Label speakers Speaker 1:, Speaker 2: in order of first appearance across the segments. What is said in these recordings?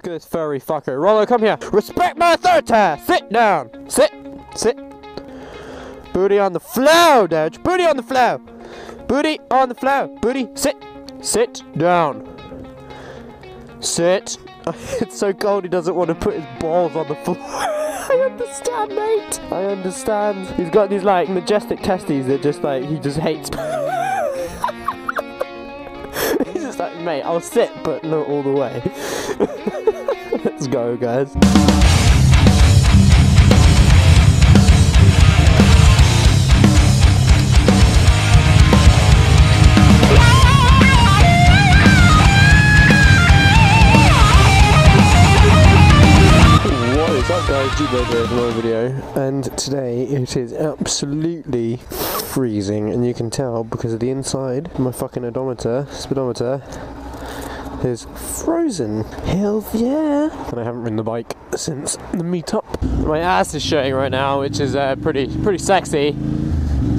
Speaker 1: Look at this furry fucker. Rollo, come here. Respect my authority. Sit down. Sit. Sit. Booty on the floor, Dodge. Booty on the floor. Booty on the floor. Booty. Sit. Sit down. Sit. It's so cold he doesn't want to put his balls on the floor. I understand, mate. I understand. He's got these like majestic testes that just like he just hates. He's just like, mate, I'll sit, but not all the way. Let's go, guys. What's up, guys? GoPro here for another video, and today it is absolutely freezing, and you can tell because of the inside. My fucking speedometer is frozen. Hells yeah! And I haven't ridden the bike since the meetup. My ass is showing right now, which is pretty sexy.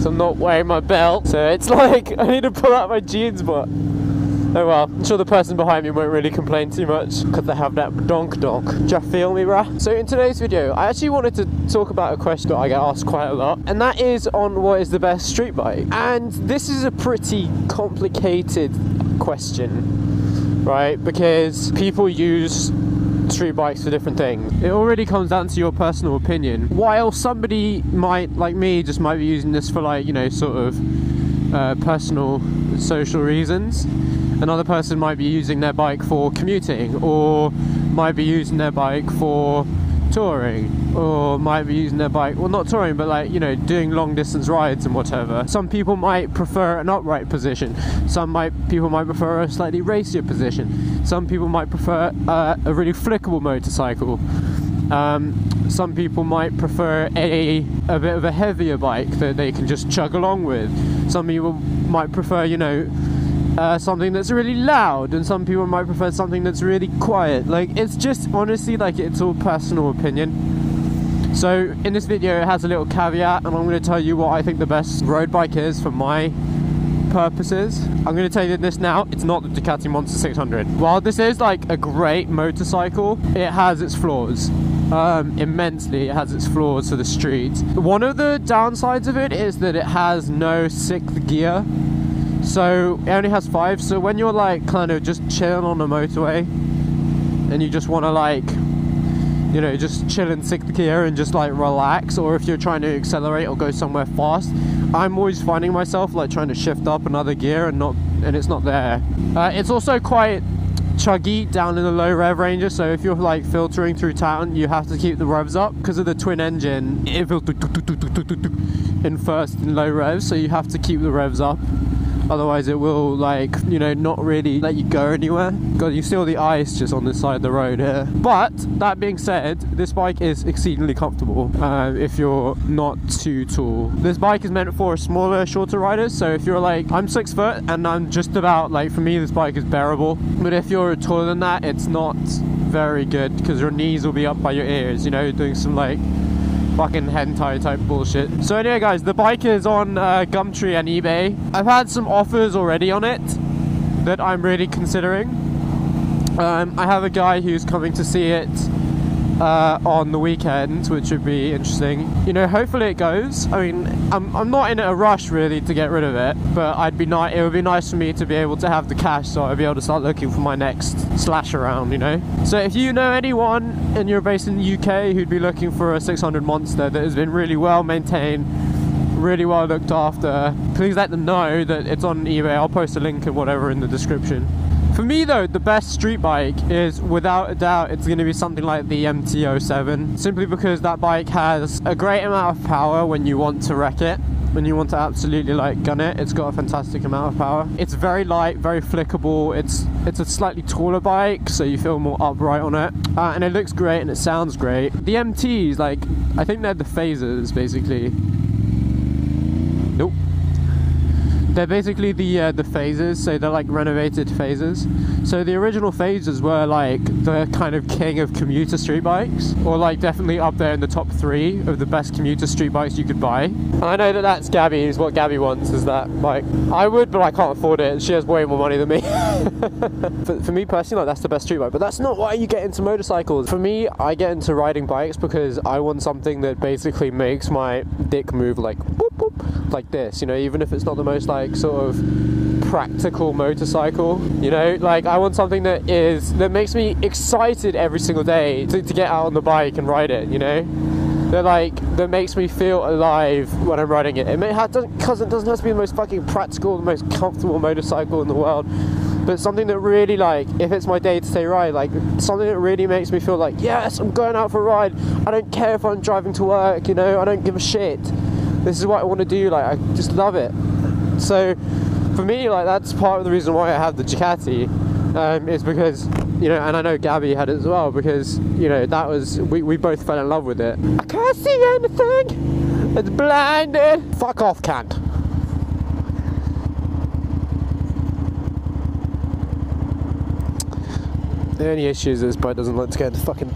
Speaker 1: So I'm not wearing my belt, so it's like I need to pull out my jeans, but oh well, I'm sure the person behind me won't really complain too much because they have that donk. Do you feel me, bruh? So in today's video, I actually wanted to talk about a question that I get asked quite a lot, and that is on what is the best street bike. And this is a pretty complicated question, right? Because people use street bikes for different things. It already comes down to your personal opinion. While somebody might, like me, just might be using this for like, you know, sort of personal, social reasons. Another person might be using their bike for commuting, or might be using their bike for touring, or might be using their bike, well, not touring, but like, you know, doing long distance rides and whatever. Some people might prefer an upright position. People might prefer a slightly racier position. Some people might prefer a really flickable motorcycle. Some people might prefer a bit of a heavier bike that they can just chug along with. Some people might prefer, you know, something that's really loud, and some people might prefer something that's really quiet. Like, it's just honestly, like, it's all personal opinion. So in this video it has a little caveat, and I'm going to tell you what I think the best road bike is for my purposes. I'm going to tell you this now, it's not the Ducati Monster 600. While this is like a great motorcycle, it has its flaws. Immensely, it has its flaws for the streets. One of the downsides of it is that it has no 6th gear. So it only has 5, so when you're like kind of just chilling on the motorway and you just want to, like, you know, just chill in 6th gear and just like relax, or if you're trying to accelerate or go somewhere fast, I'm always finding myself like trying to shift up another gear and it's not there. It's also quite chuggy down in the low rev ranges, so if you're like filtering through town, you have to keep the revs up because of the twin engine. It will in first and low revs, so you have to keep the revs up. Otherwise it will, like, you know, not really let you go anywhere. God, you see all the ice just on this side of the road here. But that being said, this bike is exceedingly comfortable if you're not too tall. This bike is meant for smaller, shorter riders. So if you're like, I'm 6 foot and I'm just about, like, for me this bike is bearable. But if you're taller than that, it's not very good because your knees will be up by your ears, you know, doing some like fucking hentai type bullshit. So anyway, guys, the bike is on Gumtree and eBay. I've had some offers already on it that I'm really considering. I have a guy who's coming to see it on the weekend, which would be interesting. You know, hopefully it goes. I mean, I'm not in a rush really to get rid of it, but it would be nice for me to be able to have the cash, so I'd be able to start looking for my next slash around, you know. So if you know anyone and you're based in the UK who'd be looking for a 600 Monster that has been really well maintained, really well looked after, please let them know that it's on eBay. I'll post a link and whatever in the description. For me though, the best street bike is, without a doubt, it's going to be something like the MT-07, simply because that bike has a great amount of power when you want to wreck it, when you want to absolutely like gun it. It's got a fantastic amount of power. It's very light, very flickable. It's a slightly taller bike, so you feel more upright on it, and it looks great and it sounds great. The MTs, like, I think they're the phasers basically. Nope. They're basically the phasers, so they're like renovated phasers. So the original phases were like the kind of king of commuter street bikes, or like definitely up there in the top 3 of the best commuter street bikes you could buy. And I know that that's Gabby's, what Gabby wants is that bike. I would, but I can't afford it. She has way more money than me. for me personally, like, that's the best street bike, but that's not why you get into motorcycles. For me, I get into riding bikes because I want something that basically makes my dick move like boop, boop, like this, you know, even if it's not the most like sort of practical motorcycle, you know, like I want something that makes me excited every single day to get out on the bike and ride it, you know, that makes me feel alive when I'm riding it. It doesn't have to be the most fucking practical, the most comfortable motorcycle in the world, but something that really, like, if it's my day-to-day ride, like something that really makes me feel like, yes, I'm going out for a ride. I don't care if I'm driving to work, you know, I don't give a shit. This is what I want to do, like, I just love it. So for me, like, that's part of the reason why I have the Ducati, is because, you know, and I know Gabby had it as well, because, you know, that was, we both fell in love with it. I can't see anything, it's blinded. Fuck off, Kant. The only issue is this bike doesn't like to get into fucking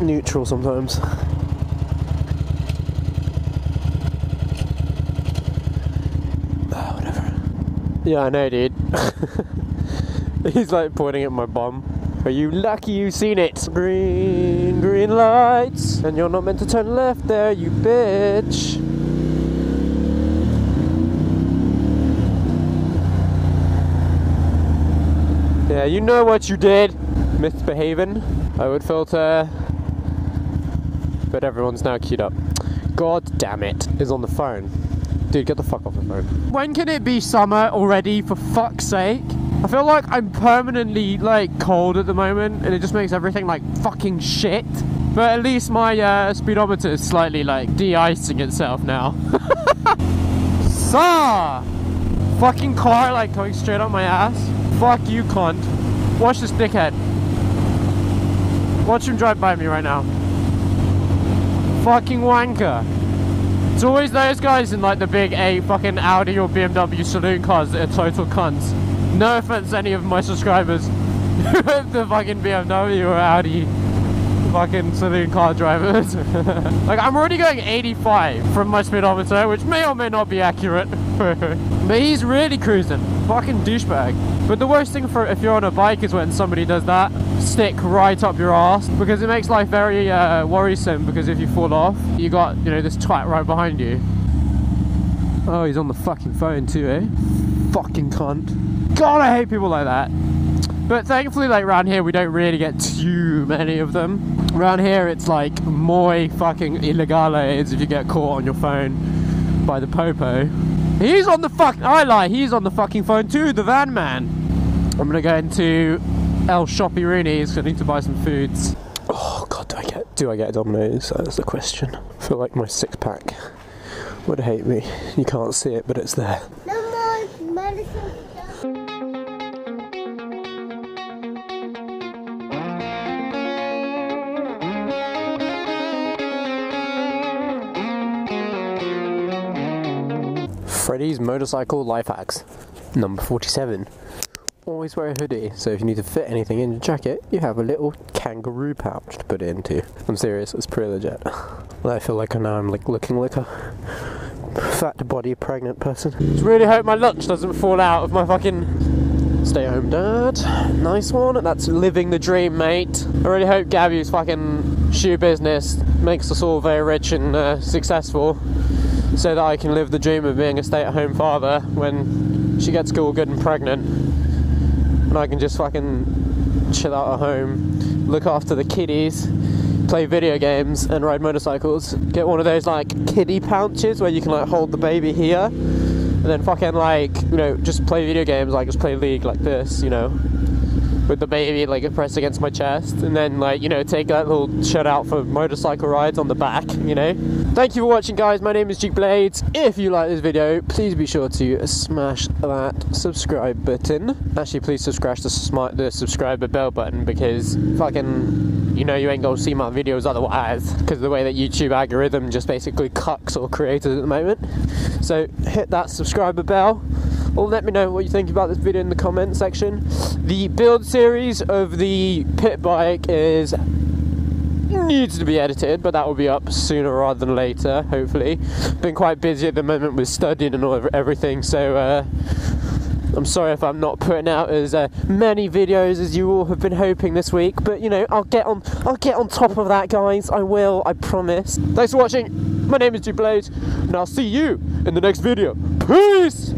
Speaker 1: neutral sometimes. Oh, whatever. Yeah, I know, dude. He's like pointing at my bum. Are you lucky you've seen it? Green, green lights, and you're not meant to turn left there, you bitch. Yeah, you know what you did. Misbehaving. I would filter, but everyone's now queued up. God damn it, is on the phone. Dude, get the fuck off the phone. When can it be summer already, for fuck's sake? I feel like I'm permanently, like, cold at the moment, and it just makes everything, like, fucking shit. But at least my speedometer is slightly, like, de-icing itself now. Sir! Fucking car, like, going straight up my ass. Fuck you, cunt. Watch this dickhead. Watch him drive by me right now. Fucking wanker. It's always those guys in like the big A fucking Audi or BMW saloon cars that are total cunts. No offense to any of my subscribers who have the fucking BMW or Audi fucking saloon car drivers. Like, I'm already going 85 from my speedometer, which may or may not be accurate. But he's really cruising. Fucking douchebag. But the worst thing for if you're on a bike is when somebody does that stick right up your ass, because it makes life very worrisome, because if you fall off, you got, you know, this twat right behind you. Oh, he's on the fucking phone too, eh? Fucking cunt. God, I hate people like that. But thankfully, like, around here we don't really get too many of them. Around here it's like muy fucking illegales if you get caught on your phone by the popo. He's on the I lie, he's on the fucking phone too, the van man. I'm gonna go into El Shoppy Rooney's because I need to buy some foods. Oh god, do I get Domino's? That's the question. I feel like my six-pack would hate me. You can't see it, but it's there.
Speaker 2: No more medicine.
Speaker 1: Freddy's motorcycle life hacks, number 47. Always wear a hoodie, so if you need to fit anything in your jacket, you have a little kangaroo pouch to put it into. I'm serious, it's pretty legit. I feel like now I'm like looking like a fat body pregnant person. Just really hope my lunch doesn't fall out of my fucking stay-at-home dad. Nice one, that's living the dream, mate. I really hope Gabby's fucking shoe business makes us all very rich and successful, so that I can live the dream of being a stay-at-home father when she gets all good and pregnant, and I can just fucking chill out at home, look after the kiddies, play video games and ride motorcycles. Get one of those like kiddie pouches where you can like hold the baby here and then fucking like, you know, just play video games, like just play League like this, you know, with the baby like pressed against my chest, and then like, you know, take that little shut out for motorcycle rides on the back, you know. Thank you for watching, guys. My name is RST Blade. If you like this video, please be sure to smash that subscribe button. Actually, please smash the subscribe bell button, because fucking, you know, you ain't gonna see my videos otherwise, because of the way that YouTube algorithm just basically cucks all creators at the moment. So hit that subscriber bell, Or let me know what you think about this video in the comment section. The build series of the pit bike needs to be edited, but that will be up sooner rather than later, hopefully. Been quite busy at the moment with studying and everything, so I'm sorry if I'm not putting out as many videos as you all have been hoping this week, but you know, I'll get on top of that, guys. I will, I promise. Thanks for watching. My name is RST Blade, and I'll see you in the next video. Peace!